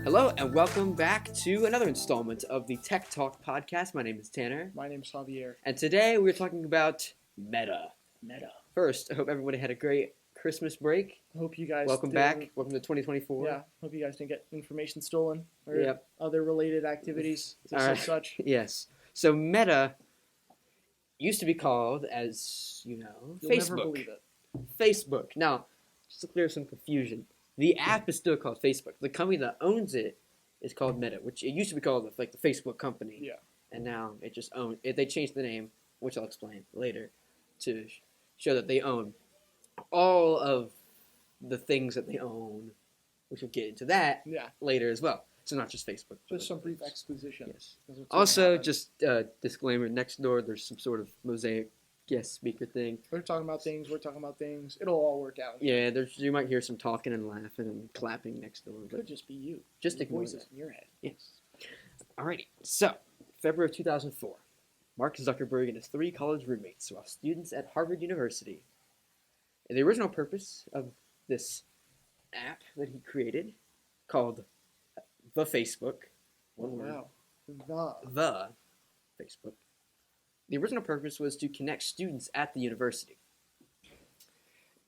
Hello and welcome back to another installment of the Tech Talk podcast. My name is Tanner. My name's Javier. And today we're talking about Meta. Meta. First, I hope everybody had a great Christmas break. I hope you guys Welcome back. Welcome to 2024. Yeah, hope you guys didn't get information stolen or Yep. other related activities Alright. such. Yes. So Meta used to be called, as you know, You'll Facebook. never believe it. Facebook. Now, just to clear some confusion, the app is still called Facebook. The company that owns it is called Meta, which it used to be called like the Facebook company. Yeah. And now it just owns it. They changed the name, which I'll explain later, to show that they own all of the things that they own, which we'll get into that Yeah. later as well. So not just Facebook. Just some brief exposition. Yes. That's what's Also, gonna happen. just disclaimer, next door there's some sort of mosaic guest speaker thing. They're talking about things, we're talking about things. It'll all work out. Yeah, you might hear some talking and laughing and clapping next door. It But could just be you. just The ignore voices that. in your head. Yes. Alrighty. So, February of 2004, Mark Zuckerberg and his 3 college roommates while students at Harvard University. And the original purpose of this app that he created, called the Facebook, one word, Wow. the Facebook. The original purpose was to connect students at the university.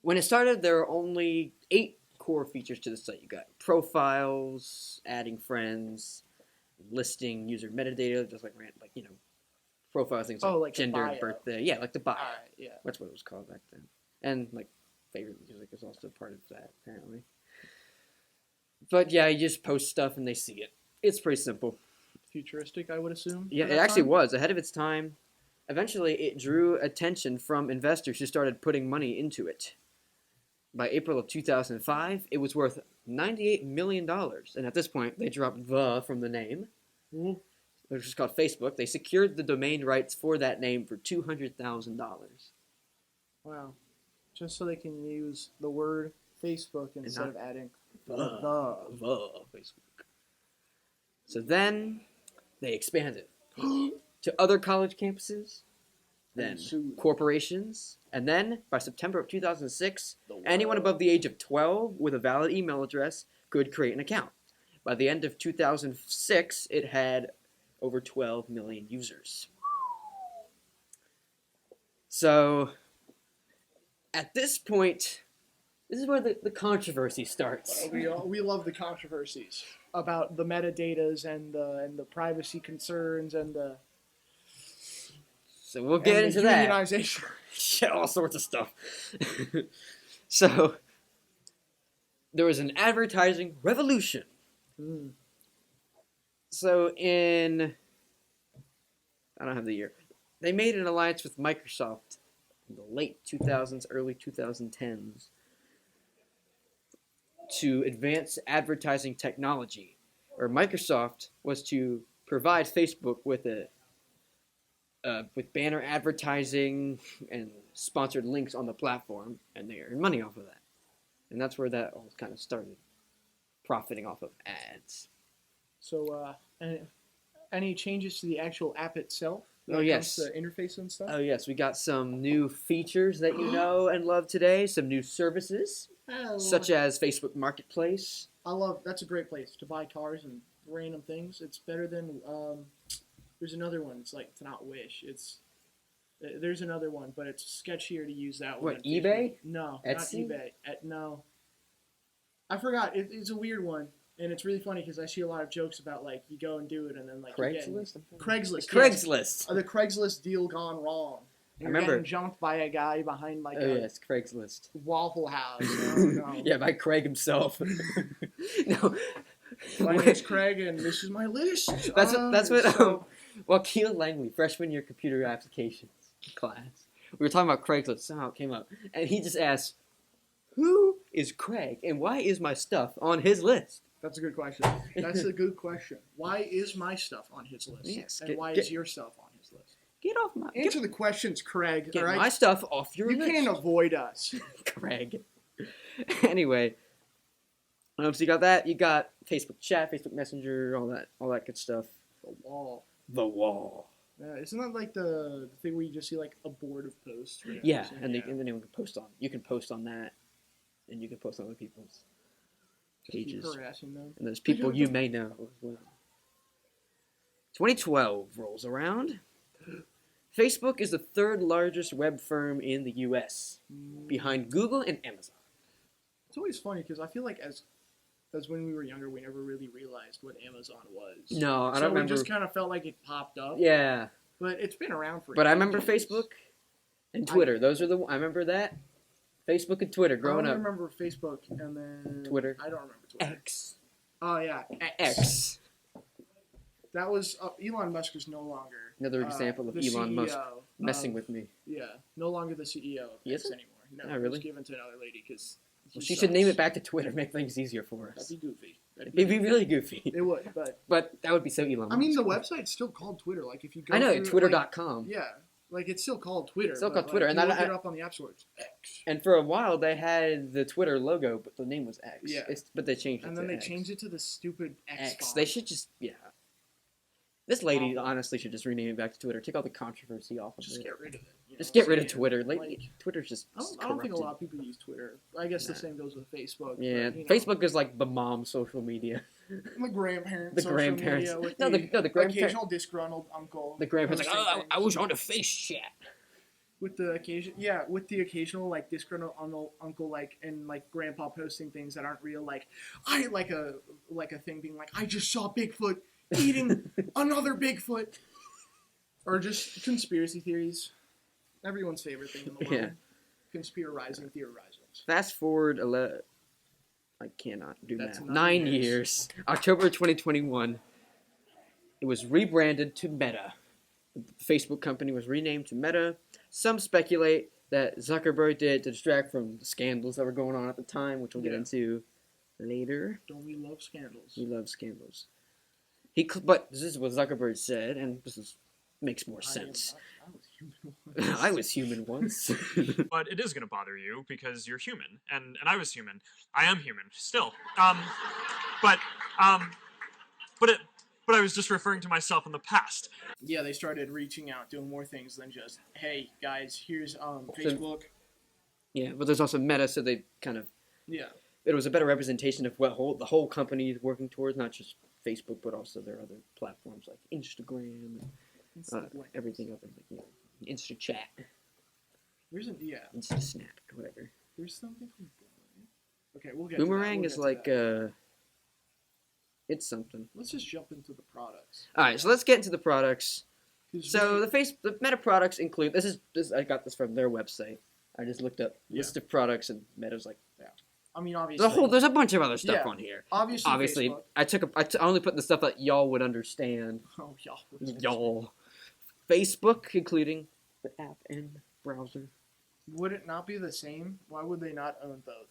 When it started, there were only 8 core features to the site. You got profiles, adding friends, listing user metadata, just like profiles, things like, Oh, like the gender, bio. birthday. Yeah, like the bio. Alright, yeah. That's what it was called back then. And like favorite music is also part of that, apparently. But yeah, you just post stuff and they see it. It's pretty simple. Futuristic, I would assume. Yeah, at it that actually time? was ahead of its time. Eventually, it drew attention from investors who started putting money into it. By April of 2005, it was worth $98 million. And at this point, they dropped the from the name, Mhm. which was called Facebook. They secured the domain rights for that name for $200,000. Wow. Just so they can use the word Facebook instead not of adding The Facebook. So then, they expanded to other college campuses, then And soon. corporations, and then by September of 2006, the anyone world. above the age of 12 with a valid email address could create an account. By the end of 2006, it had over 12 million users. So, at this point, this is where the controversy starts. We love the controversies about the metadatas and the privacy concerns and the So we'll get into that. unionization. Yeah, all sorts of stuff. So, there was an advertising revolution. Mm. So I don't have the year. They made an alliance with Microsoft in the late 2000s, early 2010s to advance advertising technology, where Microsoft was to provide Facebook with with banner advertising and sponsored links on the platform, and they earn money off of that. And that's where that all kind of started, profiting off of ads. So, any changes to the actual app itself? Oh, yes. The interface and stuff. Oh yes, we got some new features that you know and love today. Some new services, such as Facebook Marketplace. I love. That's a great place to buy cars and random things. It's better than. There's another one. It's not Wish. There's another one, but it's sketchier to use that one. What, eBay? No, Etsy? not eBay. No, I forgot. It's a weird one, and it's really funny because I see a lot of jokes about you go and do it, and then you're getting- Craigslist. Craigslist. Craigslist. The Craigslist deal gone wrong. You're remember. getting jumped by a guy behind Oh a yes, Craigslist. Waffle House. Oh, no. Yeah, by Craig himself. No. My name's Craig, and this is my list. That's what So, Joaquin Langley, freshman year computer applications class. We were talking about Craigslist, somehow it came up. And he just asked, who is Craig and why is my stuff on his list? that's a good question. That's a good question. Why is my stuff on his list? Yes, and why is your stuff on his list? Get off my Answer the questions, Craig. get all right? my stuff off your You list. can't avoid us. Craig. Anyway, so you got that. You got Facebook Chat, Facebook Messenger, all that good stuff. The wall. The wall. Isn't that like the thing where you just see a board of posts? Right? Yeah, and then anyone can post on. You can post on that, and you can post on other people's. pages. Keep harassing them. And there's people you may know as well. 2012 rolls around. Facebook is the third largest web firm in the U.S., behind Google and Amazon. It's always funny because I feel like as when we were younger, we never really realized what Amazon was. No, I don't so remember. we just kind of felt like it popped up. Yeah. But it's been around for But I ages. remember Facebook and Twitter. Those are I remember that. Facebook and Twitter growing I up. remember Facebook and then... Twitter. I don't remember Twitter. X. Oh, yeah. X. That was... Elon Musk is no longer... Another example of the Elon Musk CEO messing with me. Yeah. No longer the CEO of He X isn't? anymore. No, Oh, really? It was given to another lady because... Well, she should name it back to Twitter, make things easier for us. That'd be goofy. It'd be really goofy. It would, but... But that would be so Elon Musk. I mean, the website's still called Twitter. Like, if you go I know, through, Twitter.com. Like, yeah. Like, it's still called Twitter. Still but, called like, Twitter, you and look it up on the App Store, it's X. And for a while, they had the Twitter logo, but the name was X. Yeah. But they changed it And to then they X. changed it to the stupid X font. They should just, yeah. This lady Awful. honestly should just rename it back to Twitter. Take all the controversy off of Just it. get rid of it. You Just know get rid of what I'm Twitter. saying? Like, Twitter's just I don't think a corrupted. lot of people use Twitter. I guess the Nah. same goes with Facebook. Yeah, but, you know, Facebook is like the mom social media. the grandparents. The social grandparents. Media with No, the grandparents. occasional disgruntled uncle. The grandparents like, posting I things. was on the face chat. With the occasional like disgruntled uncle like and like grandpa posting things that aren't real. Like I like a thing being like I just saw Bigfoot eating another Bigfoot. Or just conspiracy theories. Everyone's favorite thing in the world. Yeah. Conspirizing, theorizing. Fast forward, I cannot do That's math. 9 9 years. years. October 2021. It was rebranded to Meta. The Facebook company was renamed to Meta. Some speculate that Zuckerberg did to distract from the scandals that were going on at the time, which we'll get Yeah. into later. Don't we love scandals? We love scandals. But this is what Zuckerberg said, and makes more sense. I was human. I was human once. But it is going to bother you because you're human, and I was human. I am human still. But I was just referring to myself in the past. Yeah, they started reaching out, doing more things than just, hey guys, here's Facebook. Yeah, but there's also Meta, so they kind of Yeah. it was a better representation of what the whole company is working towards, not just Facebook, but also their other platforms like Instagram and everything other, like, you know, InstaChat, InstaSnap, whatever. There's something from Boomerang. Okay, we'll get Boomerang to is that. like it's something. Let's just jump into the products. All right, so let's get into the products. 'Cause So the Meta products include this. I got this from their website. I just looked up list of products, and Meta's like I mean, obviously. there's a bunch of other stuff Yeah. on here. Obviously, I only put the stuff that y'all would understand. Oh, y'all. Y'all. Facebook, including the app and browser. Would it not be the same? Why would they not own both?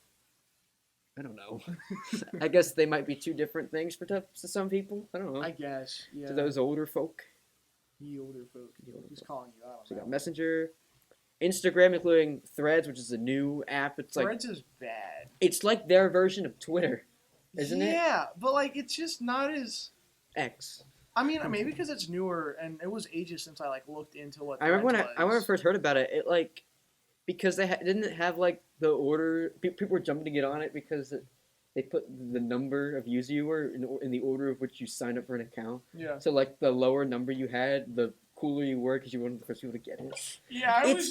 I don't know. I guess they might be two different things to some people. I don't know. I guess, yeah. To those older folk. The older folk. Who's calling you out So on you got that? Messenger, Instagram, including Threads, which is a new app. It's like Threads is bad. it's like their version of Twitter, isn't it? Yeah, but like it's just not as. X. I mean, maybe because it's newer and it was ages since I like looked into what. I remember Threads when I was. first heard about it. It like because they didn't have like the order. People were jumping to get on it because they put the number of user you were in the order of which you signed up for an account. Yeah. So like the lower number you had, the cooler you were because you were one of the first people to get it. Yeah, It's-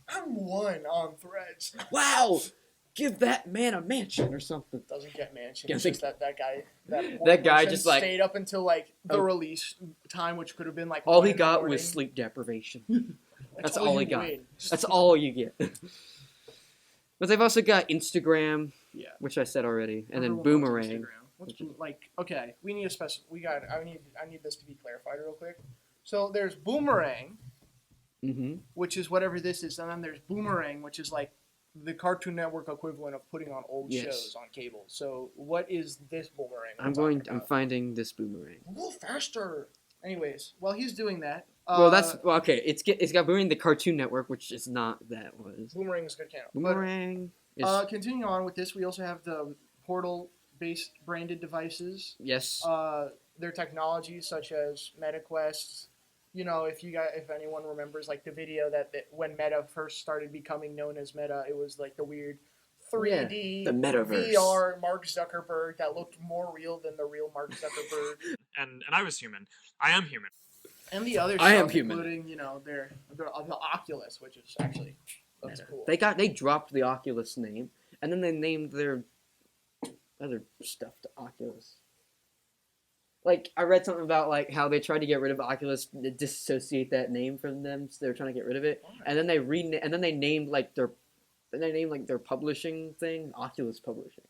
I'm one on Threads. Wow! Give that man a mansion or something. Doesn't get mansion. Yeah, It's I just that guy. That That guy person just, like- stayed up until like the Oh. release time, which could have been like. All 1 he in the got morning. was sleep deprivation. That's all you he got. win. That's all you get. But they've also got Instagram, Yeah. which I said already, and then Everyone wants Boomerang. Instagram. What's like? Okay, we need a special. I need this to be clarified real quick. So there's Boomerang, Mm-hmm. which is whatever this is, and then there's Boomerang, which is like the Cartoon Network equivalent of putting on old Yes. shows on cable. So what is this Boomerang? I'm finding this Boomerang. Go faster. Anyways, while he's doing that, Okay. It's got Boomerang the Cartoon Network, which is not that was. Boomerang is a good channel. Boomerang is Continuing on with this, we also have the Portal-based branded devices. yes. Their technologies such as MetaQuest. You know, if anyone remembers like the video that when Meta first started becoming known as Meta, it was like the weird 3D the Metaverse. VR Mark Zuckerberg that looked more real than the real Mark Zuckerberg. And I was human. I am human. And the other I stuff, am human. including, their the Oculus, which is actually looks cool. They dropped the Oculus name, and then they named their other stuff to Oculus. Like, I read something about like how they tried to get rid of Oculus, disassociate that name from them, so they were trying to get rid of it. Why? And then they named their publishing thing Oculus Publishing.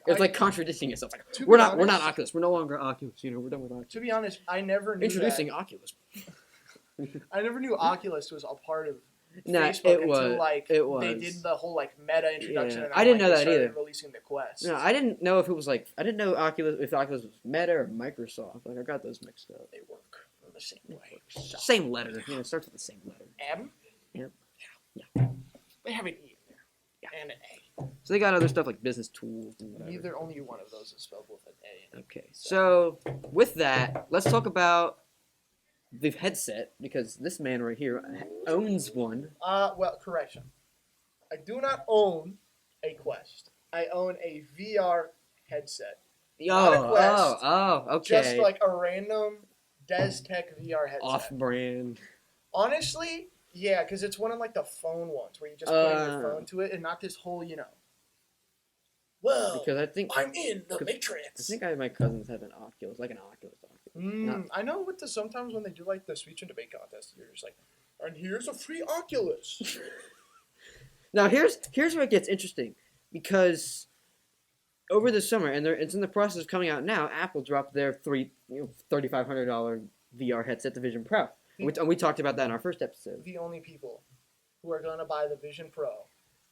It's like contradicting itself. Like, we're not Oculus. We're no longer Oculus. We're done with Oculus. To be honest, I never knew Introducing Oculus. I never knew Oculus was a part of No, Facebook it was. until like It was. they did the whole like meta introduction. Yeah. And I didn't know they that started either. Releasing the Quest. No, I didn't know if it was like I didn't know if Oculus was Meta or Microsoft. Like I got those mixed up. They work the same way. Same letter. It starts with the same letter. M. Yep. Yeah. They have an E in there. Yeah. And an A. So they got other stuff like business tools and whatever. Neither only one of those is spelled with an A. In it. Okay. So with that, let's talk about the headset because this man right here owns one. Well, correction. I do not own a Quest. I own a VR headset. Not a Quest, Okay. Just like a random DesTech VR headset. Off-brand. Honestly, yeah, because it's one of like the phone ones where you just put your phone to it and not this whole, Well, Because I think I'm in the Matrix. my cousins have an Oculus, like an Oculus. Not- I know with the sometimes when they do like the speech and debate contest, you're just like, and here's a free Oculus. Now here's where it gets interesting because over the summer, and it's in the process of coming out now. Apple dropped their $3,500 VR headset, the Vision Pro. We talked about that in our first episode. The only people who are gonna buy the Vision Pro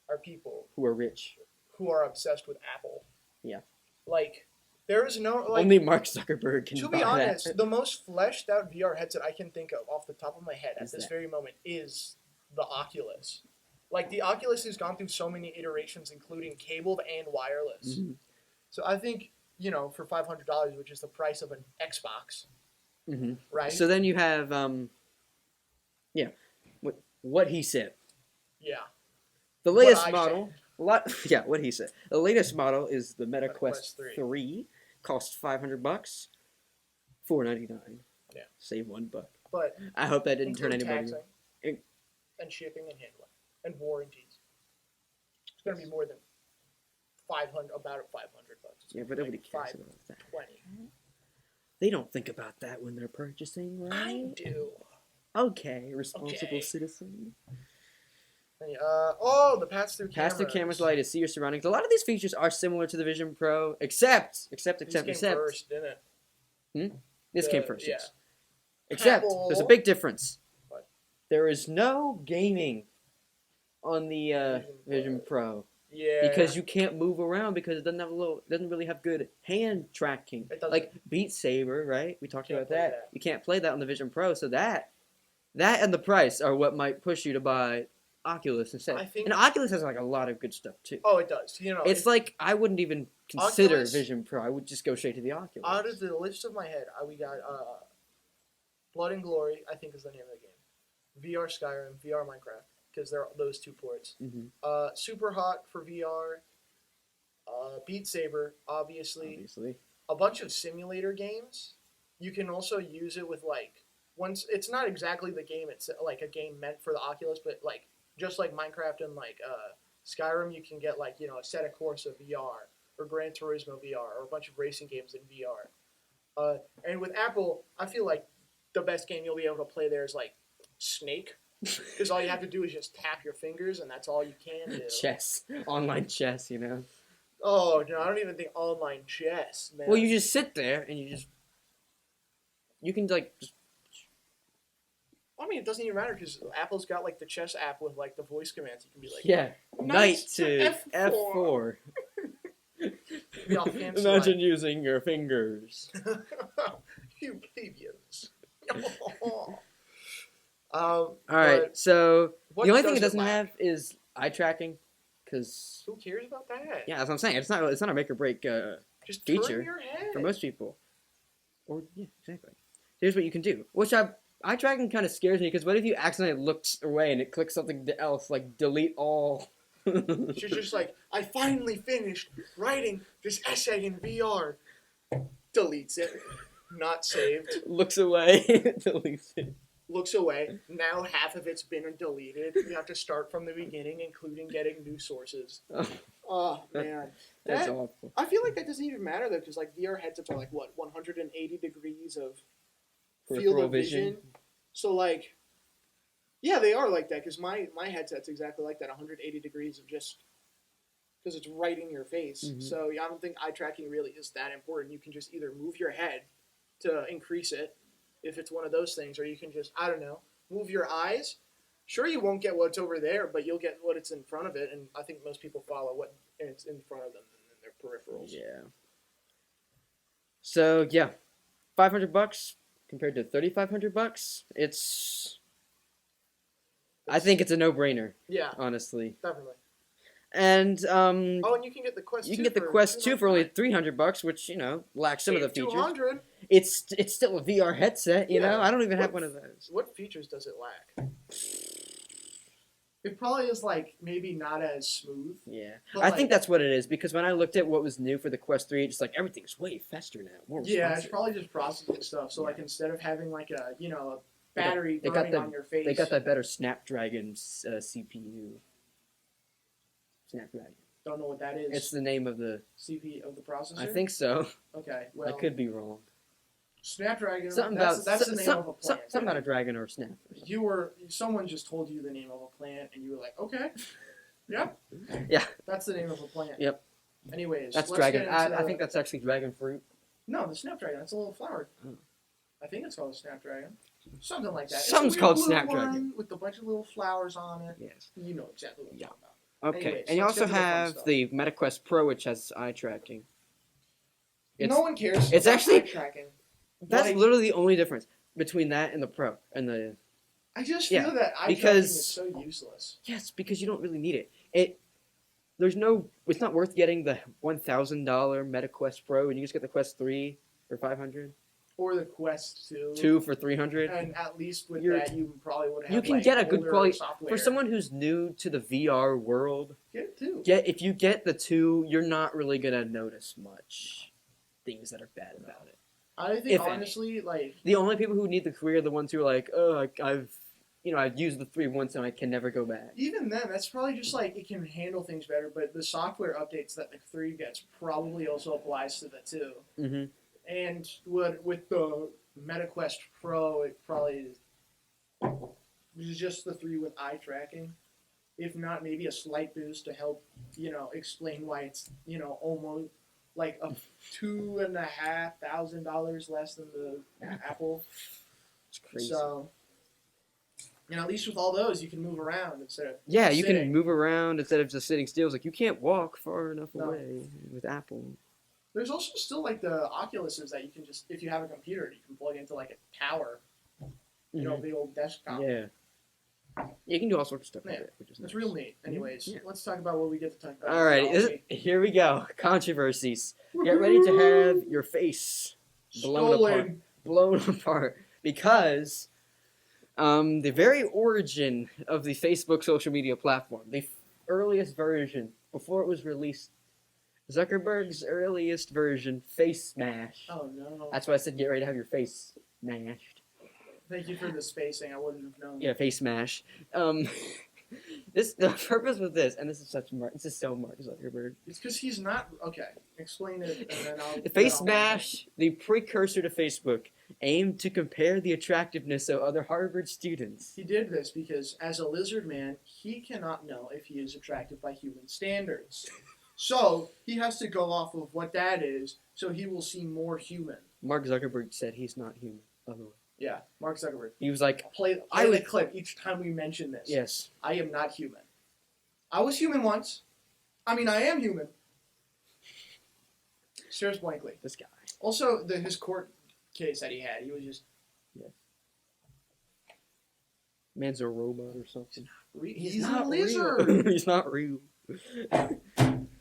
are people Who are rich? who are obsessed with Apple. Yeah. Like, there is no like. Only Mark Zuckerberg can To buy be honest, that. the most fleshed out VR headset I can think of off the top of my head at Is this that? very moment is the Oculus. Like, the Oculus has gone through so many iterations, including cabled and wireless. Mhm. So I think, for $500, which is the price of an Xbox, Mhm. right? So then you have what he said. yeah. The What latest I model. What he said. The latest model is the Meta Meta Quest Quest 3. Costs $500. $499. Yeah. Save $1. But I hope that didn't turn include anybody. taxing and shipping and handling and warranties. It's going to be more than about $500. Yeah, but nobody cares $520. about that. They don't think about that when they're purchasing, right? I do. Okay, responsible Okay. citizen. The pass-through cameras. Pass through cameras allow you to see your surroundings. A lot of these features are similar to the Vision Pro, except. This came first, didn't it? This came first, yeah. yes. Except, Apple. there's a big difference. What? There is no gaming on the Vision Pro. Yeah. Because you can't move around because it doesn't really have good hand tracking. It doesn't. Like Beat Saber, right? We talked Can't about play that. that. You can't play that on the Vision Pro, so that and the price are what might push you to buy Oculus instead. I think- And Oculus has like a lot of good stuff too. Oh, it does. It's like I wouldn't even consider Oculus- Vision Pro. I would just go straight to the Oculus. out of the list of my head, we got Blood and Glory, I think is the name of the game. VR Skyrim, VR Minecraft, because they're those two ports. Mhm. Super Hot for VR. Beat Saber, obviously. A bunch of simulator games. You can also use it with once it's not exactly the game, it's like a game meant for the Oculus, but just like Minecraft and Skyrim, you can get a set of course of VR or Gran Turismo VR or a bunch of racing games in VR. And with Apple, I feel like the best game you'll be able to play there is Snake, because all you have to do is just tap your fingers and that's all you can do. Chess, online chess, Oh no, I don't even think online chess, man. Well, you just sit there and you can just. I mean, it doesn't even matter because Apple's got the chess app with the voice commands. You can be Yeah, knight to F4. F4. Be all fancy Imagine using your fingers. you plebeians. All right, so what the only thing does it doesn't lack? have is eye tracking, because Who cares about that? yeah, that's what I'm saying. It's not a make or break Just feature turn your head. for most people. Or yeah, exactly. Here's what you can do. Eye tracking kind of scares me because what if you accidentally look away and it clicks something else like delete all? She's just like, I finally finished writing this essay in VR. Deletes it. Not saved. Looks away. Deletes it. Looks away. Now half of it's been deleted. You have to start from the beginning, including getting new sources. Oh, man. That's That, awful. I feel like that doesn't even matter, though, because, like, VR headsets are, like, what, 180 degrees of field Peripheral of vision? So, like, yeah, they are like that, because my headset's exactly like that, 180 degrees of just, because it's right in your face. Mhm. So, yeah, I don't think eye tracking really is that important. You can just either move your head to increase it, if it's one of those things, or you can just, I don't know, move your eyes. Sure, you won't get what's over there, but you'll get what it's in front of it, and I think most people follow what it's in front of them and their peripherals. Yeah. So yeah, $500 compared to $3,500. I think it's a no-brainer, Yeah, honestly. definitely. And Oh, and you can get the Quest 2 you can get the for Quest 2 for only $299. $300, which lacks some of the features. 200. It's still a VR headset, you know. Yeah. I don't even have What- one of those. What features does it lack? It probably is like maybe not as smooth. Yeah, But, I like- think that's what it is because when I looked at what was new for the Quest 3, it's like everything's way faster now, more Yeah, responsive. it's probably just processing stuff. So like instead of having like a a battery they got burning the- on your face, They got that better Snapdragon CPU. Snapdragon. Don't know what that is. It's the name of the. CPU of the processor. I think so. Okay, well, I could be wrong. Snapdragon. Something that's about the name of a plant. something about a dragon or a snap. Someone just told you the name of a plant, and you were like, okay, yep, Yeah. that's the name of a plant. Yep. Anyways, That's let's dragon. get into I think that's actually dragon fruit. no, the snapdragon. That's a little flower. Oh. I think it's called a snapdragon. Something like that. Something's it's a called weird blue snapdragon. one with a bunch of little flowers on it. Yes. You know exactly what I'm Yeah. talking about. Okay. Anyways, and you let's also get to the fun have stuff. the MetaQuest Pro, which has eye tracking. No one cares. it's about actually- eye tracking. That's Like- literally the only difference between that and the Pro and the. I just Yeah, feel that eye tracking because- is so useless. Yes, because you don't really need it. It's not worth getting the $1,000 MetaQuest Pro, and you just get the Quest 3 for $500, Or the Quest 2. 2 for $300. And at least with You're- that, you probably would have. You can like, get a good older quality software. for someone who's new to the VR world. Get it too. If you get the 2, you're not really gonna notice much things that are bad about it. I think if any. honestly, like The only people who need the 3 are the ones who are like, oh, I've used the 3 once and I can never go back. even then, that's probably just like it can handle things better. But the software updates that the 3 gets probably also applies to the 2. Mm-hmm. And with the MetaQuest Pro, it probably is just the 3 with eye tracking. If not, maybe a slight boost to help, explain why it's, almost like a $2,500 less than the Apple. It's crazy. So, at least with all those, you can move around instead of Yeah, you sitting. can move around instead of just sitting still. It's like you can't walk far enough No. away with Apple. There's also still like the Oculuses that you can just, if you have a computer, you can plug into like a tower, Mhm. big old desktop. Yeah. You can do all sorts of stuff with Yeah, it, which is It's nice. real neat. Anyways, Yeah. let's talk about what we get to talk about. All right, Technology. here we go. Controversies. Get ready to have your face blown Stolen. blown apart because the very origin of the Facebook social media platform, the earliest version before it was released, Zuckerberg's earliest version, Face Smash. Oh no! That's why I said get ready to have your face smashed. Thank you for the spacing. I wouldn't have known. Yeah, Face Smash. The purpose with this, and this is so Mark Zuckerberg. It's because he's not okay. Explain it, and then I'll. The Face Smash, the precursor to Facebook, aimed to compare the attractiveness of other Harvard students. He did this because, as a lizard man, he cannot know if he is attracted by human standards. So he has to go off of what that is, so he will seem more human. Mark Zuckerberg said he's not human, by the way. Yeah, Mark Zuckerberg. He was like, Play the clip each time we mention this. yes. I am not human. I was human once. I mean, I am human. Stares blankly. This guy. Also, his court case that he had, he was just Man's a robot or something. he's not a real. lizard. He's not real.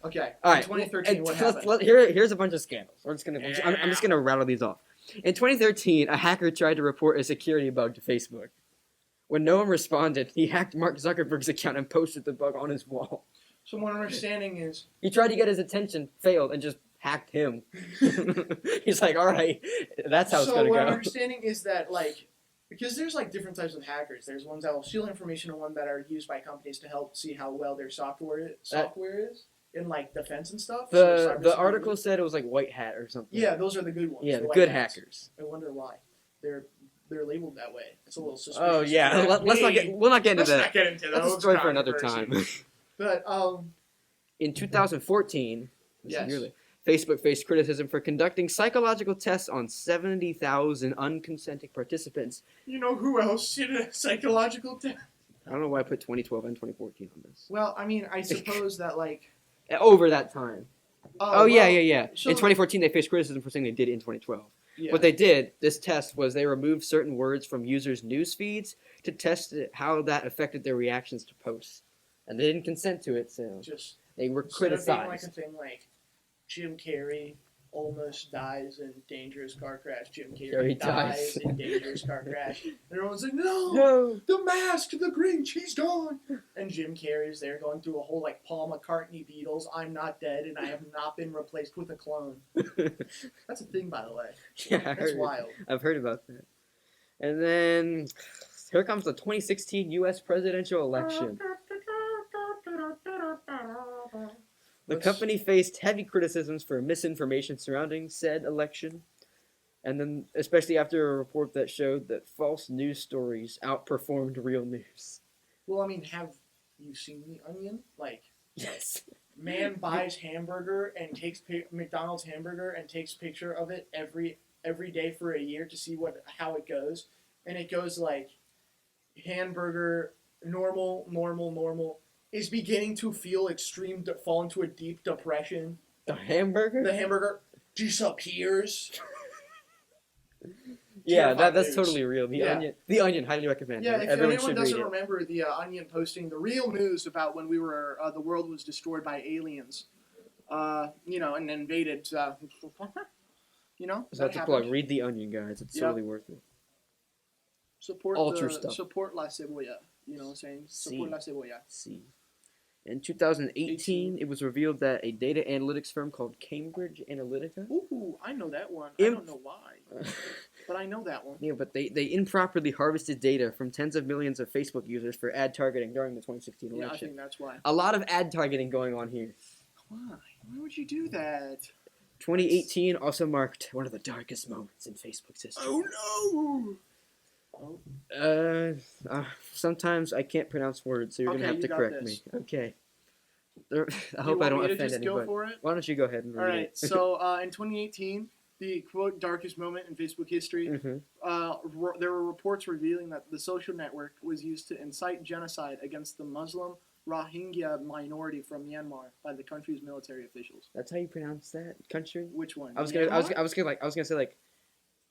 Okay. All right. In 2013, what happened? Here's a bunch of scandals. I'm just gonna rattle these off. In 2013, a hacker tried to report a security bug to Facebook. When no one responded, he hacked Mark Zuckerberg's account and posted the bug on his wall. So my understanding is He tried to get his attention, failed, and just hacked him. He's like, all right, that's how it's so gonna what I'm go. understanding is that like because there's like different types of hackers. There's ones that will steal information and one that are used by companies to help see how well their software is in like defense and stuff. The article said it was like white hat or something. Yeah, those are the good ones. Yeah, the the white good hats. hackers. I wonder why they're labeled that way. It's a little suspicious. Oh yeah, we'll not get into Let's that. not get into That's a those story for another time. controversies. But In 2014, yes. yearly, Facebook faced criticism for conducting psychological tests on 70,000 unconsenting participants. You know who else did a psychological test? I don't know why I put 2012 and 2014 on this. Well, I mean, I suppose that like Over that time. well, Yeah. so- In 2014, they faced criticism for saying they did it in 2012. yeah. What they did, this test, was they removed certain words from users' news feeds to test how that affected their reactions to posts. And they didn't consent to it, so just they were instead of being like a criticized. thing like Jim Carrey almost dies in dangerous car crash. Jim Carrey Carrey dies dies. in dangerous car crash. And everyone's like, no, No! the mask, the Grinch, he's gone. And Jim Carrey's there going through a whole like Paul McCartney Beatles, I'm not dead and I have not been replaced with a clone. That's a thing, by the way. Yeah, That's wild. I've heard about that. And then here comes the 2016 U.S. presidential election. The company faced heavy criticisms for misinformation surrounding said election, and then especially after a report that showed that false news stories outperformed real news. Well, I mean, have you seen The Onion? Like, Yes. man buys hamburger and takes McDonald's hamburger and takes picture of it every day for a year to see how it goes, and it goes like hamburger normal is beginning to feel fall into a deep depression. The hamburger? The hamburger disappears. Yeah, Terrifying that's news. totally real. The Onion, highly recommend. Yeah, if Everyone anyone should doesn't read it. remember the Onion posting the real news about when we were the world was destroyed by aliens, and invaded. So that that's a happened. plug. Read The Onion, guys. It's Yep. totally worth it. Support All true stuff. Support la cebolla. You know what I'm saying? Support la cebolla. See. In 2018, it was revealed that a data analytics firm called Cambridge Analytica. Ooh, I know that one. I don't know why, but I know that one. Yeah, but they improperly harvested data from tens of millions of Facebook users for ad targeting during the 2016 Yeah, I election. think that's why. A lot of ad targeting going on here. Why? Why would you do that? 2018 also marked one of the darkest moments in Facebook's history. Oh no! Sometimes I can't pronounce words, so you're Okay, gonna have you to got correct this. me. Okay. I You hope I want don't me to offend just anybody. go for it? Why don't you go ahead and read All right. it? So in 2018, the quote darkest moment in Facebook history. Mhm. There were reports revealing that the social network was used to incite genocide against the Muslim Rohingya minority from Myanmar by the country's military officials. That's how you pronounce that country? Which one? I was gonna say like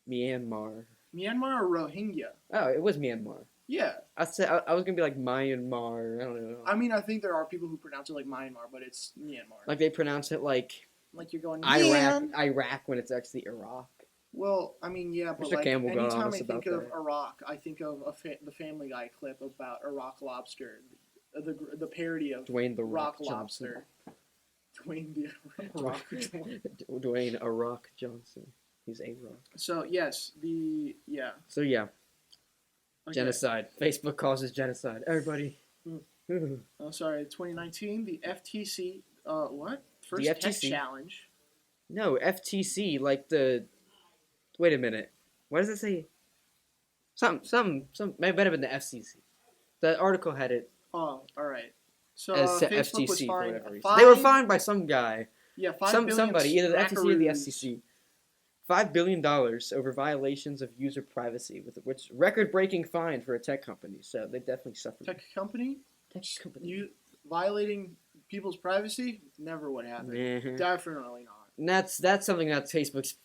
Myanmar. Myanmar or Rohingya? Oh, it was Myanmar. Yeah. I was gonna be like Myanmar. I don't know. I mean, I think there are people who pronounce it like Myanmar, but it's Myanmar. Like they pronounce it like Like you're going Iraq when it's actually Iraq. Well, I mean, yeah, but Mr. like Campbell got on anytime us I think about of that. Iraq, I think of the Family Guy clip about Iraq lobster, the parody of Dwayne the Rock Rock Johnson. lobster. Dwayne the Rock. Dwayne a Rock Johnson. He's a rock. So yes, So yeah, okay. genocide. Facebook causes genocide. Everybody. Oh, sorry. 2019, the FTC. What? First The tech FTC? challenge. No, FTC, like the. Wait a minute. What does it say? Some. May have been the FCC. The article had it Oh, all right. So as Facebook was FTC for fined. whatever reason. They were fined- fined by some guy. Yeah, Somebody, either the FTC or the smackaroos. FCC. $5 billion over violations of user privacy, with which record-breaking fine for a tech company. So they definitely suffered. Tech company. Tech company. You violating people's privacy never would happen. Mhm. Definitely not. And that's something that Facebook's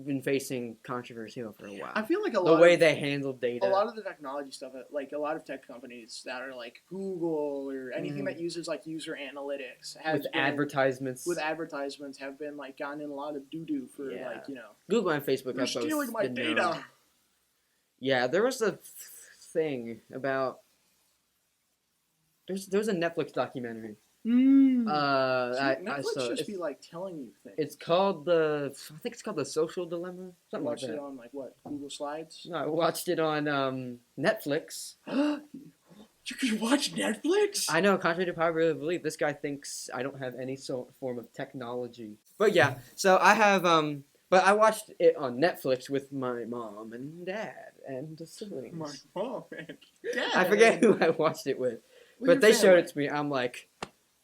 been facing controversy over for a while. I feel like the way they handle a data. lot of the technology stuff, like a lot of tech companies that are like Google or anything Mhm. that uses like user analytics with advertisements. have been like gotten in a lot of doo doo for Yeah. like Google and Facebook you're have both stealing my been data. known. Yeah, there was a thing about there was a Netflix documentary Netflix so just be like telling you things. I think it's called The Social Dilemma, something like Watched that. it on like what, Google Slides? No, I watched it on Netflix. You could watch Netflix? I know, contrary to popular belief, this guy thinks I don't have any form of technology. But yeah, so I have but I watched it on Netflix with my mom and dad and the siblings. My mom and dad. I forget who I watched it with, but they showed it to me. I'm like,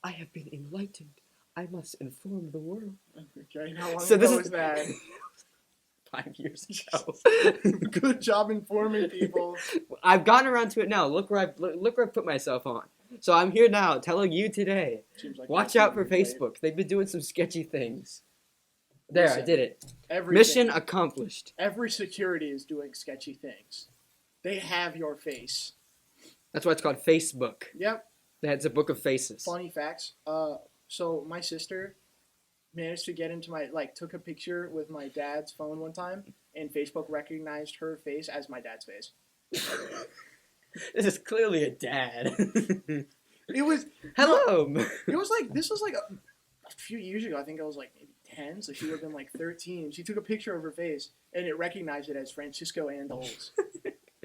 I have been enlightened. I must inform the world. Okay, how long So ago this was that? 5 years ago. Good job informing people. I've gotten around to it now. Look where I've put myself on. So I'm here now, telling you today. Seems like Watch that's out for really late. Facebook. They've been doing some sketchy things. There, Listen, I did it. Everything. Mission accomplished. Every security is doing sketchy things. They have your face. That's why it's called Facebook. Yep. That's a book of faces. Funny facts. So my sister managed to get into took a picture with my dad's phone one time, and Facebook recognized her face as my dad's face. This is clearly a dad. It was Hello. It was like this was like a few years ago. I think I was like maybe 10, so she would have been like 13. She took a picture of her face, and it recognized it as Francisco Andoles.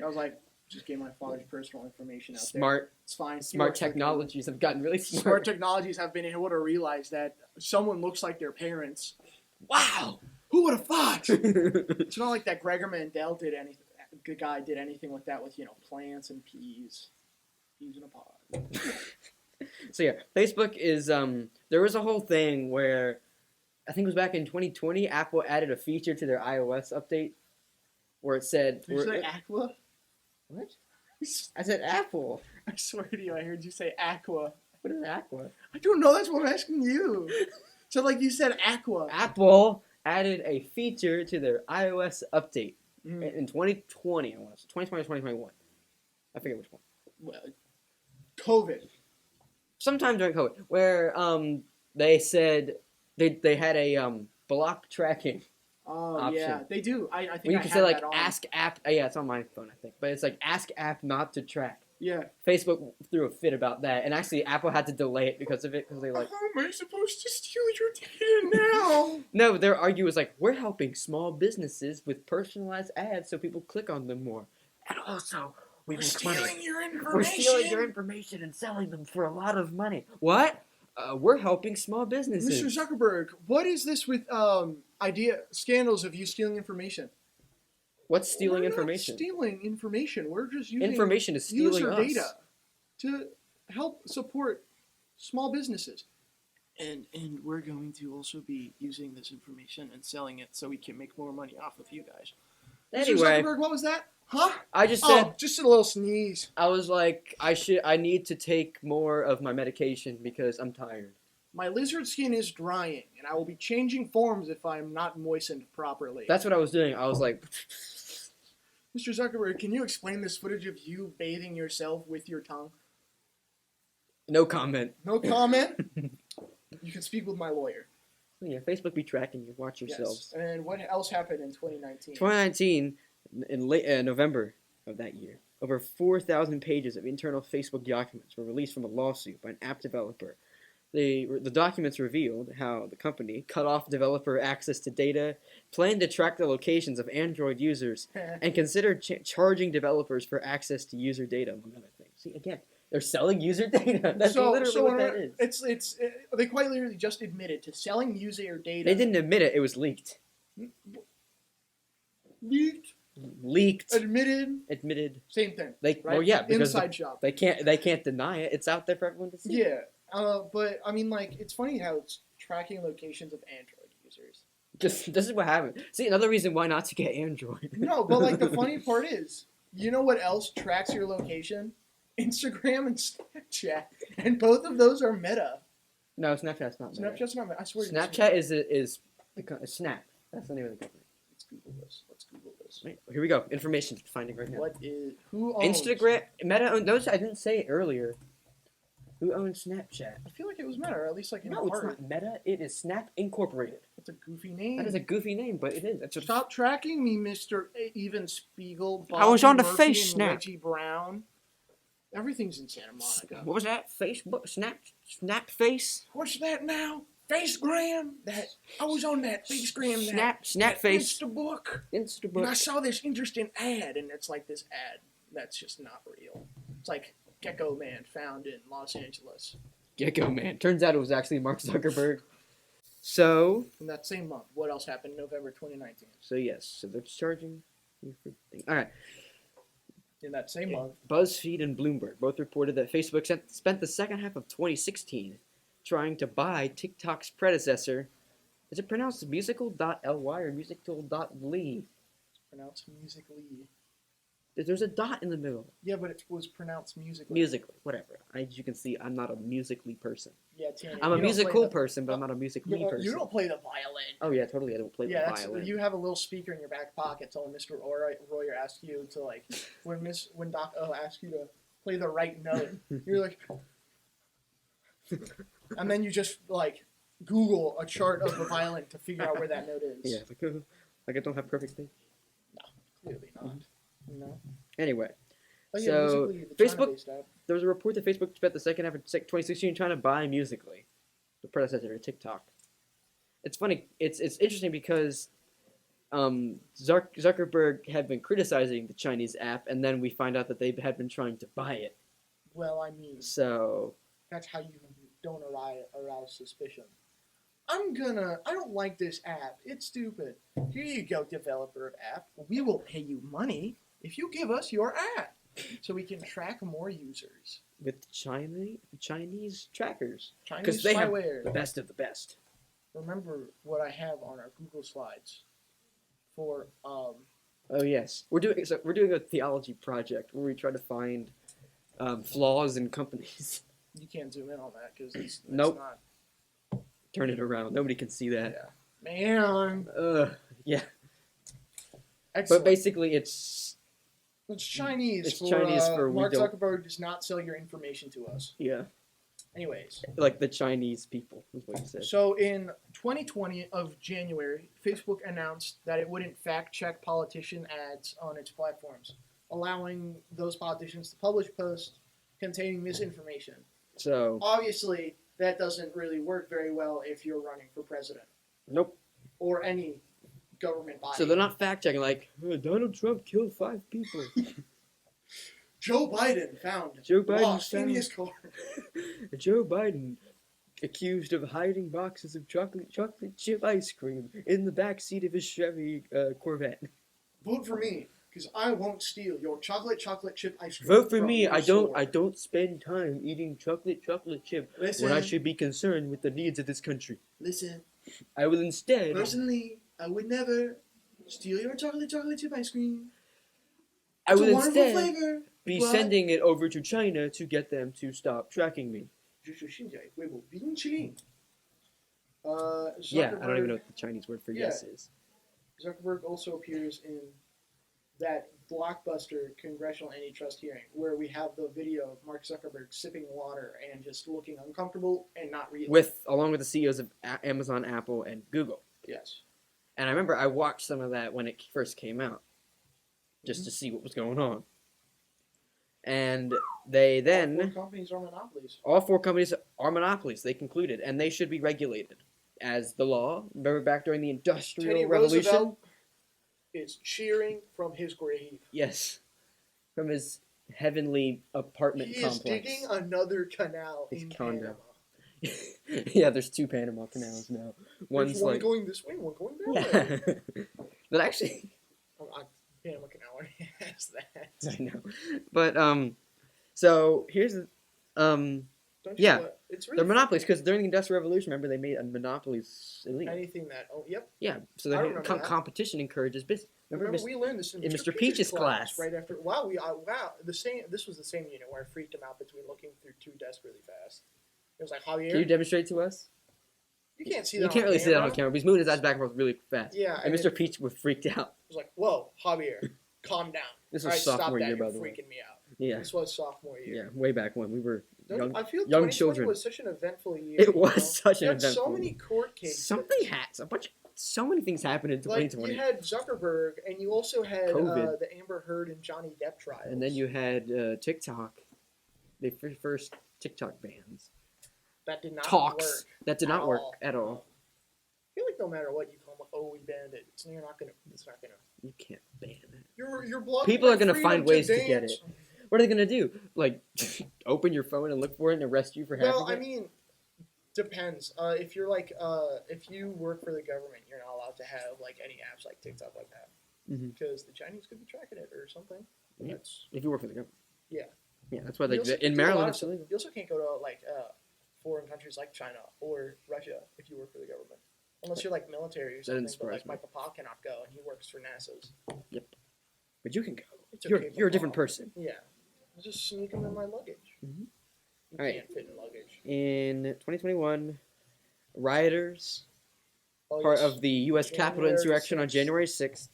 I was like, just gave my father's personal information out there. It's fine. Smart technologies have gotten really smart. Smart technologies have been able to realize that someone looks like their parents. Wow. Who would have thought? It's not like that Gregor Mandel did anything. The guy did anything with that with plants and peas. Peas in a pod. So yeah, Facebook is there was a whole thing where I think it was back in 2020, Apple added a feature to their iOS update where it said Did you say Aqua? What? I said Apple. I swear to you, I heard you say Aqua. What is Aqua? I don't know. That's what I'm asking you. So like you said Aqua. Apple added a feature to their iOS update in 2020. I want to say 2020 or 2021. I forget which one. Well, COVID. Sometime during COVID, where they said they had a block tracking. Oh option. yeah, they do. I think When you I can had say like that on. ask app. Yeah, it's on my phone I think, but it's like ask app not to track. Yeah. Facebook threw a fit about that, and actually Apple had to delay it because of it because they like. How am I supposed to steal your data now? No, their argument was like we're helping small businesses with personalized ads so people click on them more, and also we We're make money. stealing your information. We're stealing your information and selling them for a lot of money. What? We're helping small businesses. Mr. Zuckerberg, what is this with scandals of you stealing information? What's stealing We're information? Not stealing information. We're just using Information is stealing user us. data to help support small businesses. And we're going to also be using this information and selling it so we can make more money off of you guys. Anyway, Mr. Zuckerberg, what was that? Huh? I just said just a little sneeze. I was like I need to take more of my medication because I'm tired. My lizard skin is drying, and I will be changing forms if I'm not moistened properly. That's what I was doing. I was like, Mr. Zuckerberg, can you explain this footage of you bathing yourself with your tongue? no comment. No comment? You can speak with my lawyer. Yeah, Facebook be tracking you. Watch yourselves. Yes. And what else happened in 2019? 2019, in late November of that year, over 4,000 pages of internal Facebook documents were released from a lawsuit by an app developer. The documents revealed how the company cut off developer access to data, planned to track the locations of Android users, and considered charging developers for access to user data, among other things. See, again, they're selling user data. That's literally what that is. They quite literally just admitted to selling user data. They didn't admit it. It was leaked. Leaked. Admitted. Same thing. Right? Well, yeah, because inside job. They can't deny it. It's out there for everyone to see. Yeah. But I mean, like, it's funny how it's tracking locations of Android users. This is what happened. See, another reason why not to get Android. No, but like the funny part is, you know what else tracks your location? Instagram and Snapchat, and both of those are Meta. No, Snapchat's not Meta. Snapchat's not Meta. I swear. Snapchat is Snap. That's the name of the company. Let's Google this. Right, here we go. Information finding right now. Who owns Instagram? Meta owns. Notice I didn't say it earlier. Who owns Snapchat? I feel like it was Meta, or at least like in No, it's part. not Meta. It is Snap Incorporated. That's a goofy name. That is a goofy name, but it is. That's what Stop tracking me, Mr. Even Spiegel. I was on the Murphy, face and snap. Reggie Brown. Everything's in Santa Monica. What was that? Facebook? Snap face? What's that now? Facegram? That I was on that Facegram. Snap face. Instabook. Instabook. And I saw this interesting ad, and it's like this ad that's just not real. It's like Gecko Man found in Los Angeles. Gecko Man. Turns out it was actually Mark Zuckerberg. So. In that same month, what else happened? November 2019. So yes. So they're charging you for things. All right. In that same month, BuzzFeed and Bloomberg both reported that Facebook spent the second half of 2016 trying to buy TikTok's predecessor. Is it pronounced musical.ly or musical.ly? it's pronounced musically. There's a dot in the middle. Yeah, but it was pronounced musically. Musically, whatever. As you can see, I'm not a musically person. Yeah, Tanny, I'm a you don't play musical the- person, but I'm not a musically person. You don't play the violin. Oh yeah, totally. I don't play the violin. You have a little speaker in your back pocket. So when Mr. Royer asks you to like, when Doc O asks you to play the right note, you're like, and then you just like Google a chart of the violin to figure out where that note is. Yeah, like I don't have perfect pitch. Clearly not. No. Anyway, Oh, yeah, So, Musical.ly, the Facebook- China-based app. there was a report that Facebook spent the second half of 2016 trying to buy Musical.ly, the predecessor to TikTok. It's funny. It's interesting because Zuckerberg had been criticizing the Chinese app, and then we find out that they had been trying to buy it. Well, I mean, So that's how you don't arouse suspicion. I don't like this app. It's stupid. Here you go, developer of app. We will pay you money if you give us your app so we can track more users. with Chinese trackers, Chinese they have spyware. the best of the best. Remember what I have on our Google Slides for Oh yes, we're doing a theology project where we try to find flaws in companies. you can't zoom in on that because it's Nope. not. Turn it around. Nobody can see that. Man. Yeah. Excellent. But basically, it's Chinese. it's Chinese for we Mark don't- Zuckerberg does not sell your information to us. yeah, Anyways. like the Chinese people is what you said. So in 2020 of January, Facebook announced that it wouldn't fact-check politician ads on its platforms, allowing those politicians to publish posts containing misinformation. So Obviously, that doesn't really work very well if you're running for president nope. or any government body. So they're not fact checking like Donald Trump killed 5 people. Joe Biden found Joe Biden lost in found- his car. Joe Biden accused of hiding boxes of chocolate chip ice cream in the back seat of his Chevy Corvette. Vote for me, because I won't steal your chocolate chip ice cream. Vote for from me. your I store. don't spend time eating chocolate chip Listen, when I should be concerned with the needs of this country. listen. I will instead Personally, I would never steal your chocolate chip ice cream. I It's will a wonderful instead flavor. be but- sending it over to China to get them to stop tracking me. Yeah, I don't even know what the Chinese word for yes is. Zuckerberg also appears in that blockbuster congressional antitrust hearing where we have the video of Mark Zuckerberg sipping water and just looking uncomfortable and not real. Along with the CEOs of Amazon, Apple, and Google. Yes. And I remember I watched some of that when it first came out, just Mm-hmm. to see what was going on. And they then, All 4 companies are monopolies. all 4 companies are monopolies, they concluded, and they should be regulated as the law. Remember back during the Industrial Teddy Revolution? Roosevelt is cheering from his grave. Yes. From his heavenly apartment He complex. is digging another canal His in condo. Panama. Yeah, there's 2 Panama canals now. One's There's one like... going this way, one going that way. Yeah. But actually... Panama Canal already has that. I know. But, so, here's the... Don't you Yeah. know what? It's really They're monopolies, because during the Industrial Revolution, remember, they made monopolies illegal. anything that. Oh, yep. Yeah, so I the remember that. competition encourages business. Remember, we learned this in Mr. Peach's class. right after. Wow, wow. This was the same unit where I freaked him out between looking through 2 desks really fast. It was like Javier. Can you demonstrate to us? You can't see that. You can't really see that on camera, but he's moving his eyes back and forth really fast. Yeah, And and Mr. Peach was freaked out. It was like, whoa, Javier, calm down. This All was right, stop sophomore that. year, by You're the way. freaking me out. Yeah, This was sophomore year. yeah, way back when we were young. I feel young 2020 children. was such an eventful year. It you was know? such You an had so eventful many court cases. so many things happened in Like 2020. you had Zuckerberg, and you also had COVID. the Amber Heard and Johnny Depp trials. And then you had TikTok. the first TikTok bans. That did not Talks work. that did at not work all. at all. I feel like no matter what you call them, oh, we banned it. It's not gonna. You can't ban it. You're blocking. People my are gonna freedom find ways to get dance. it. What are they gonna do? Like, open your phone and look for it and arrest you for having Well, it? I mean, depends. If you're like, if you work for the government, you're not allowed to have like any apps like TikTok like that Mhm. because the Chinese could be tracking it or something. Yeah. That's If you work for the government. Yeah. Yeah, that's why You they also in can't do a lot Maryland of it's stuff. illegal. You also can't go to like foreign countries like China or Russia if you work for the government, unless you're like military or That something. didn't But like surprise my me. papa cannot go, and he works for NASA's. But you can go. It's You're okay, you're a different Papa. person. Yeah, just sneak them in my luggage. Mhm. You All right. can't fit in luggage. In 2021, rioters, Oh, part yes. of the U.S. Capitol January insurrection on 6th. January 6th,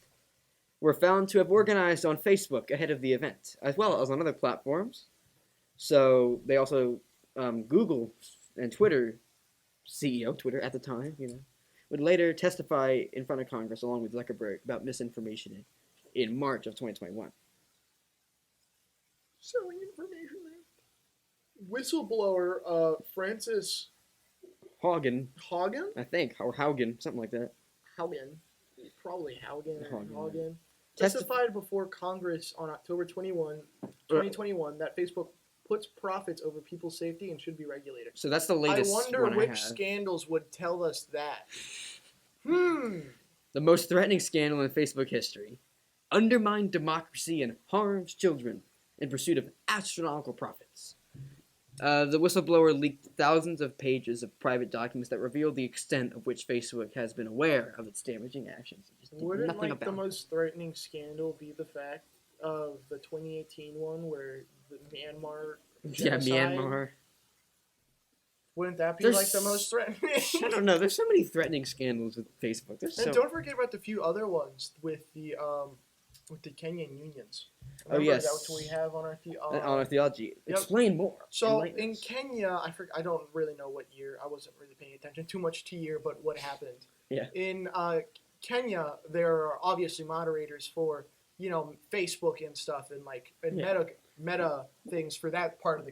were found to have organized on Facebook ahead of the event, as well as on other platforms. So they also, Google and Twitter, CEO Twitter at the time, would later testify in front of Congress along with Zuckerberg about misinformation in March of 2021. Selling information there. Whistleblower, Francis Haugen, Haugen? I think, or Haugen, something like that. Haugen. Probably Haugen or Haugen. Haugen. Testif- Testified before Congress on October 2021 that Facebook puts profits over people's safety and should be regulated. So that's the I latest wonder one I which have. scandals would tell us that. The most threatening scandal in Facebook history. Undermined democracy and harms children in pursuit of astronomical profits. The whistleblower leaked thousands of pages of private documents that reveal the extent of which Facebook has been aware of its damaging actions. It just did Wouldn't nothing like the about it. most threatening scandal be the fact of the 2018 one where the Myanmar Yeah, genocide? Myanmar. Wouldn't that be There's- like the most threatening? I don't know. There's so many threatening scandals with Facebook. There's And so. don't forget about the few other ones with the Kenyan unions. Oh, Remember, yes. That's what we have on our On our theology. Yep. Explain more. So Enlighten in us. Kenya, I don't really know what year. I wasn't really paying attention too much to year, but what happened? Yeah. In Kenya, there are obviously moderators for Facebook and stuff, and Yeah. meta things for that part of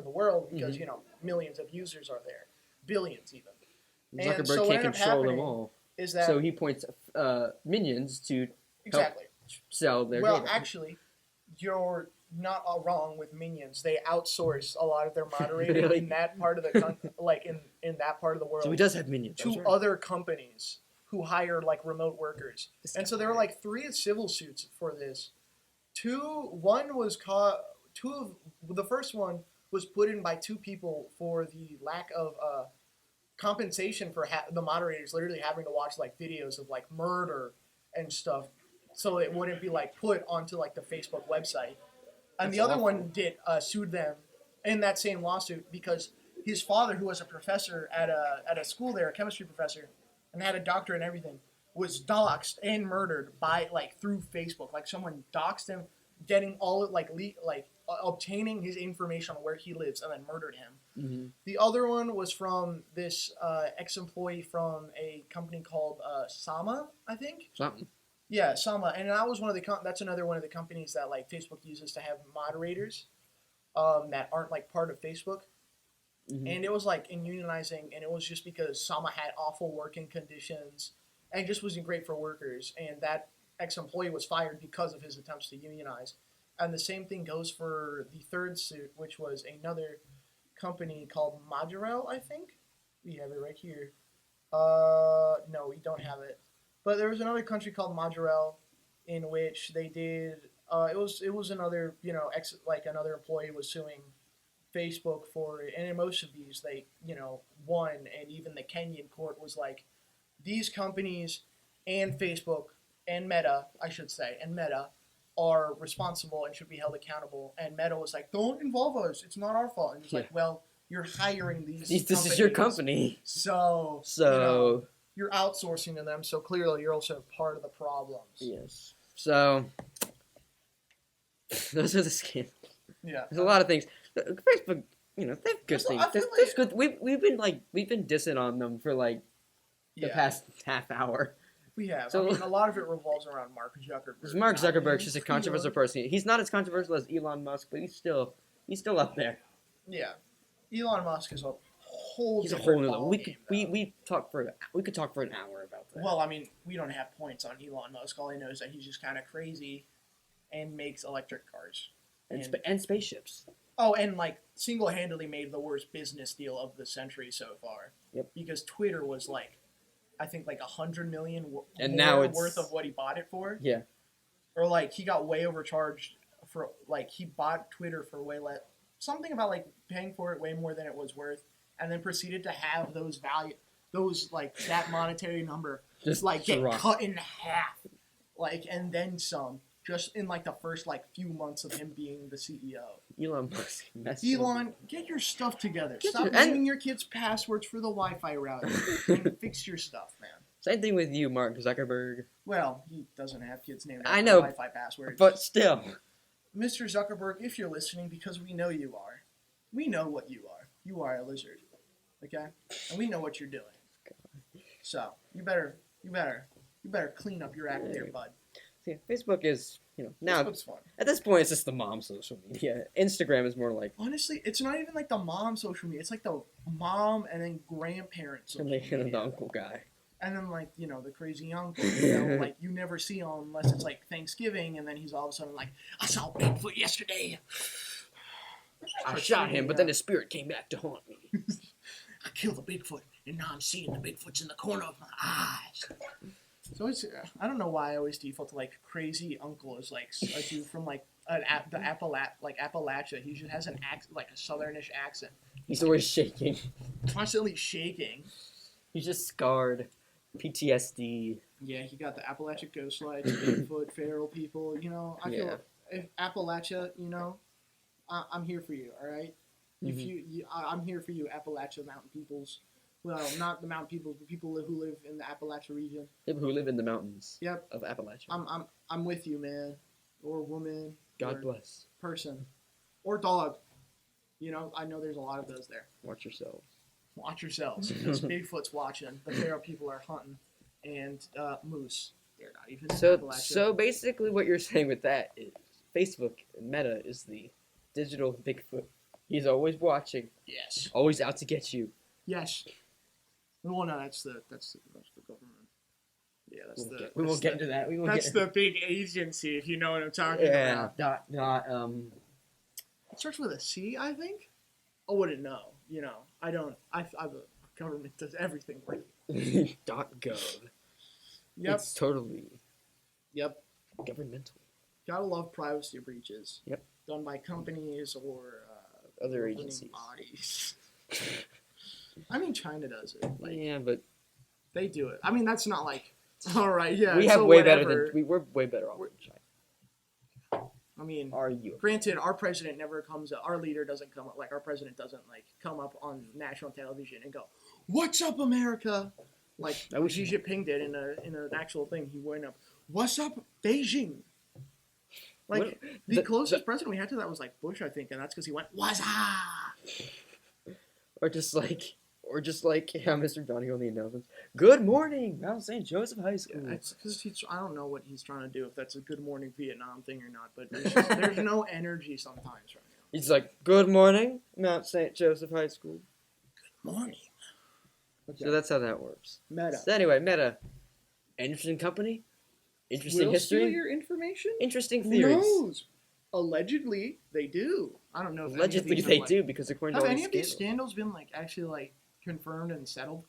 the world because Mhm. millions of users are there, billions even. And Zuckerberg so what can't ended up control them happening all. Is that So he points minions to exactly? sell their Well, data. actually, you're not all wrong with Minions. They outsource a lot of their moderating Really? in that part of the in that part of the world So he does have minions. to that's right. other companies who hire like remote workers. This And so guy. there were like 3 civil suits for this. One was caught. The first one was put in by 2 people for the lack of compensation for the moderators literally having to watch like videos of like murder and stuff, so it wouldn't be like put onto like the Facebook website. And That's the other awful. one sued them in that same lawsuit because his father, who was a professor at a school there, a chemistry professor, and had a doctorate and everything, was doxxed and murdered by through Facebook. Like someone doxed him, getting all of obtaining his information on where he lives, and then murdered him. Mhm. The other one was from this ex-employee from a company called Sama, I think. Something. Yeah, Sama, and that was that's another one of the companies that Facebook uses to have moderators that aren't part of Facebook. Mhm. And it was in unionizing, and it was just because Sama had awful working conditions and just wasn't great for workers. And that ex-employee was fired because of his attempts to unionize. And the same thing goes for the third suit, which was another company called Majorel, I think. We have it right here. No, we don't have it. But there was another country called Majorel in which they did. It was another another employee was suing Facebook for it, and in most of these they won, and even the Kenyan court was like, these companies and Facebook and Meta, I should say, and Meta are responsible and should be held accountable. And Meta was like, don't involve us, it's not our fault. And it's like, well, you're hiring these. This is your company. So you're outsourcing to them. So clearly, you're also part of the problems. Yes. So those are the scandals. Yeah. There's a lot of things. Facebook, they have good There's- things. I feel There's like- good. We've been dissing on them for the Yeah. past half hour. We have. So- I mean, a lot of it revolves around Mark Zuckerberg. Because Mark not Zuckerberg's him. just a controversial person. He's not as controversial as Elon Musk, but he's still He's still up there. Yeah, Elon Musk is a whole. He's a different whole nother. We could ballgame, though. we could talk for an hour about that. Well, I mean, we don't have points on Elon Musk. All I know is that he's just kind of crazy, and makes electric cars. and spaceships. Oh, and like single-handedly made the worst business deal of the century so far. Yep. Because Twitter was like, I think like 100 million And more now it's worth of what he bought it for. Yeah. Or like he got way overcharged for like he bought Twitter for way less, something about like paying for it way more than it was worth, and then proceeded to have those like that monetary number Just like get drop. cut in half, like and then some. Just in like the first like few months of him being the CEO. Elon Musk. Elon, get your stuff together. Get Stop your- naming your kids passwords for the Wi-Fi router and fix your stuff, man. Same thing with you, Mark Zuckerberg. Well, he doesn't have kids named I after know, Wi-Fi passwords. But still. Mr. Zuckerberg, if you're listening, because we know you are, we know what you are. You are a lizard, okay? And we know what you're doing. So you better clean up your act there, bud. See, Facebook is, now Facebook's fun. at this point it's just the mom social media. Instagram is more like Honestly, it's not even like the mom social media. It's like the mom and then grandparents social and media. the uncle guy. And then like, the crazy uncle, like you never see him unless it's like Thanksgiving, and then he's all of a sudden like, I saw Bigfoot yesterday. I shot him, but then his spirit came back to haunt me. I killed the Bigfoot, and now I'm seeing the Bigfoots in the corner of my eyes. So it's, I don't know why I always default to like crazy uncle is like a dude from like the Appalachia. He just has an accent, like a southernish accent. He's always shaking. Constantly shaking. He's just scarred. PTSD. Yeah, he got the Appalachia ghost slides, Bigfoot, feral people. I feel if Appalachia, I'm here for you. All right? If I'm here for you, Appalachia mountain peoples. Well, not the mountain peoples, but people who live in the Appalachia region. People who live in the mountains. Yep. Of Appalachia. I'm with you, man. Or woman. God or bless. Person. Or dog. I know there's a lot of those there. Watch yourselves. Watch yourselves, because Bigfoot's watching. The feral people are hunting, and moose. They're not even in Appalachia. So basically, what you're saying with that is Facebook Meta is the digital Bigfoot. He's always watching. Yes. Always out to get you. Yes. Well, no, that's the government. Yeah, We won't get into that. That's the big agency, if you know what I'm talking about. It starts with a C, I think. I wouldn't know. I don't. The government does everything right. .gov. Yep. It's totally. Yep. Governmental. Gotta love privacy breaches. Yep. Done by companies or other governing agencies. bodies. I mean, China does it. Yeah, but they do it. I mean, that's not like. All right. Yeah. we have so way whatever. better than we're way better off than China. I mean, Are you? Granted, our president never comes up. Our leader doesn't come up. Like our president doesn't come up on national television and go, "What's up, America?" Like I wish Xi Jinping did in an actual thing. He went up, "What's up, Beijing?" Like the closest president we had to that was like Bush, I think, and that's because he went, "What's up?" Or just like Mr. Johnny on the announcements. Good morning, Mount St. Joseph High School. Yeah, it's because I don't know what he's trying to do, if that's a Good Morning Vietnam thing or not, but there's no energy sometimes right now. He's like, good morning, Mount St. Joseph High School. Good morning. Okay. So that's how that works. Meta. So anyway, Meta. Interesting company. Interesting Will history. steal your information? Interesting Who theories. knows? Allegedly, they do. I don't know if Allegedly, they do, because according to Have all any these of these scandals. scandals been actually confirmed and settled?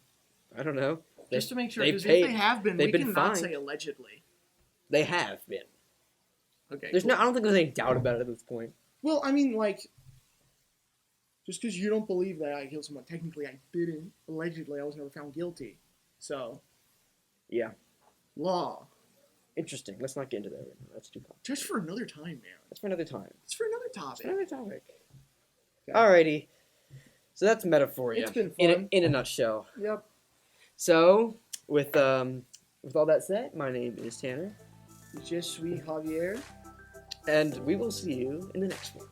I don't know. Just to make sure, they because paid- if they have been, they've we been cannot fined. say allegedly. They have been. Okay. There's cool. no. I don't think there's any doubt about it at this point. Well, I mean, just because you don't believe that I killed someone, technically I didn't. Allegedly, I was never found guilty. So. Yeah. Law. Interesting. Let's not get into that right now. That's too complicated. Just for another time, man. That's for another time. It's for another That's topic. for another topic. Okay. Alrighty. So that's Meta for you. It's been In fun. a nutshell. Yep. So with all that said, my name is Tanner, Je suis Javier. and we will see you in the next one.